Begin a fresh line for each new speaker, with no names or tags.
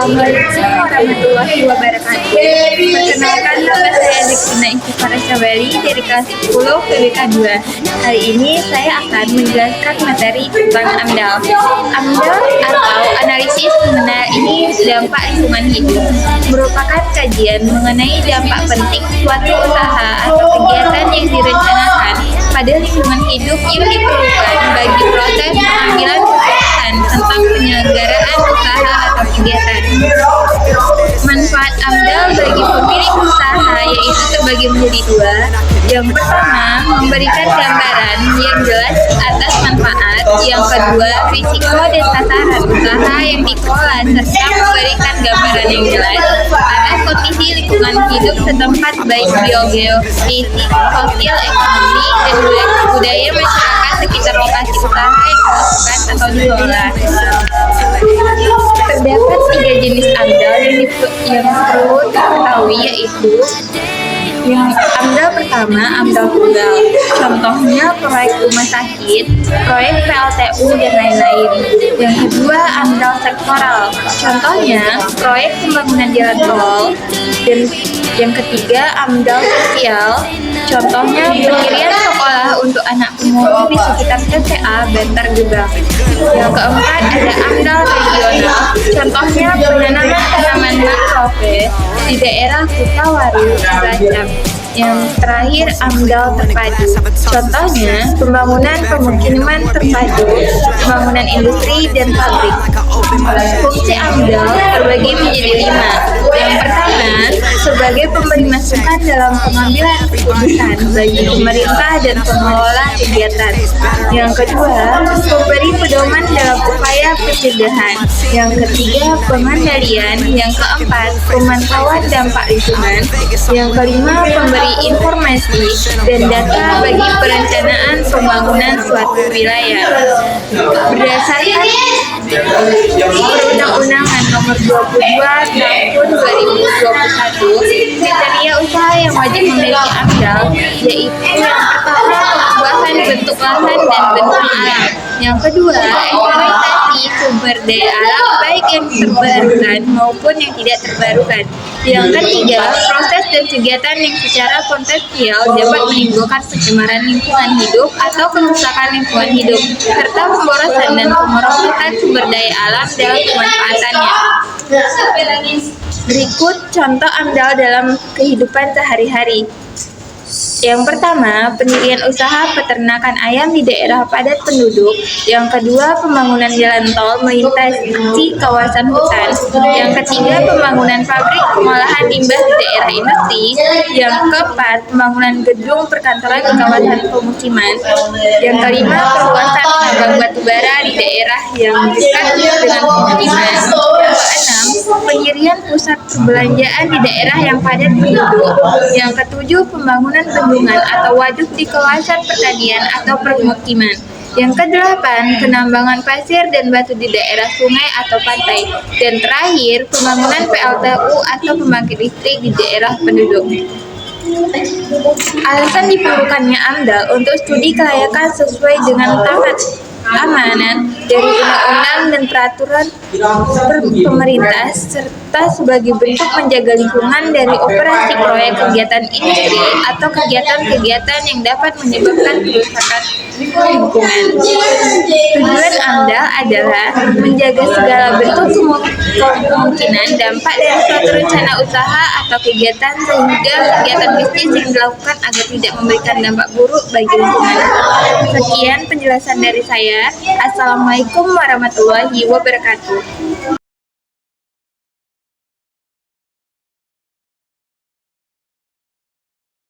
Assalamualaikum warahmatullahi wabarakatuh. Perkenalkan, nama saya Zekina Istifara Syabali dari kelas 10 PBK 2. Hari ini saya akan menjelaskan materi tentang AMDAL. AMDAL atau analisis mengenai dampak lingkungan hidup merupakan kajian mengenai dampak penting suatu usaha atau kegiatan yang direncanakan pada lingkungan hidup yang diperlukan bagi proses pengambilan keputusan tentang penyelenggaraan usaha atau kegiatan. Manfaat AMDAL bagi pemilik usaha yaitu terbagi menjadi dua. Yang pertama, memberikan gambaran yang jelas atas manfaat. Yang kedua, risiko dan sasaran usaha yang dikelola serta memberikan gambaran yang jelas atas kondisi lingkungan hidup setempat baik biogeofisik, sosial, ekonomi, dan budaya masyarakat sekitar lokasi usaha yang dilakukan atau dikelola. Terdapat 3 jenis AMDAL yang perlu diketahui, yaitu yang AMDAL pertama, AMDAL tunggal. Contohnya proyek rumah sakit, proyek PLTU, dan lain-lain. Yang kedua, AMDAL sektoral. Contohnya proyek pembangunan jalan tol. Dan yang ketiga, AMDAL sosial. Contohnya pendirian sekolah untuk anak pemulung di sekitar TPA Bantar Gebang. Yang keempat, ada AMDAL regional. Contohnya penanaman tanaman mangrove di daerah Kutawaru, Cilacap. Yang terakhir, AMDAL terpadu. Contohnya pembangunan pemukiman terpadu, pembangunan industri dan pabrik. Fungsi AMDAL terbagi menjadi 5. Yang pertama, sebagai pemberi masukan dalam pengambilan keputusan bagi pemerintah dan pengelola kegiatan. Yang kedua, memberi pedoman dalam upaya pencegahan. Yang ketiga, pengendalian. Yang keempat, pemantauan dampak lingkungan. Yang kelima, pemberi informasi dan data bagi perencanaan pembangunan suatu wilayah. Berdasarkan Perundang-undangan Nomor 22 Tahun 2021, kriteria usaha yang wajib memiliki AMDAL yaitu yang pertama, perubahan bentuk lahan dan bentang alam. Yang kedua, eksploitasi sumber daya alam baik yang terbarukan maupun yang tidak terbarukan. Yang ketiga, proses dan kegiatan yang secara potensial dapat menimbulkan pencemaran lingkungan hidup atau kerusakan lingkungan hidup, serta pemborosan dan pemerosotan sumber daya alam dalam pemanfaatannya. Berikut contoh AMDAL dalam kehidupan sehari-hari. Yang pertama, pendirian usaha peternakan ayam di daerah padat penduduk. Yang kedua, pembangunan jalan tol melintasi kawasan hutan. Yang ketiga, pembangunan pabrik pengolahan limbah di daerah industri. Yang keempat, pembangunan gedung perkantoran di kawasan pemukiman. Yang kelima, perluasan tambang batubara di daerah yang dekat dengan pemukiman. Yang keenam, pendirian pusat perbelanjaan di daerah yang padat penduduk. Yang ketujuh, pembangunan bendungan atau waduk di kawasan pertanian atau permukiman. Yang kedelapan, penambangan pasir dan batu di daerah sungai atau pantai. Dan terakhir, pembangunan PLTU atau pembangkit listrik di daerah penduduk. Alasan diperlukannya AMDAL untuk studi kelayakan sesuai dengan tamat amanat dari undang-undang dan peraturan pemerintah serta sebagai bentuk menjaga lingkungan dari operasi proyek kegiatan industri atau kegiatan-kegiatan yang dapat menyebabkan kerusakan lingkungan. Tujuan AMDAL adalah menjaga segala bentuk kemungkinan dampak dari suatu rencana usaha atau kegiatan sehingga kegiatan bisnis yang dilakukan agar tidak memberikan dampak buruk bagi lingkungan. Sekian penjelasan dari saya. Assalamualaikum warahmatullahi wabarakatuh.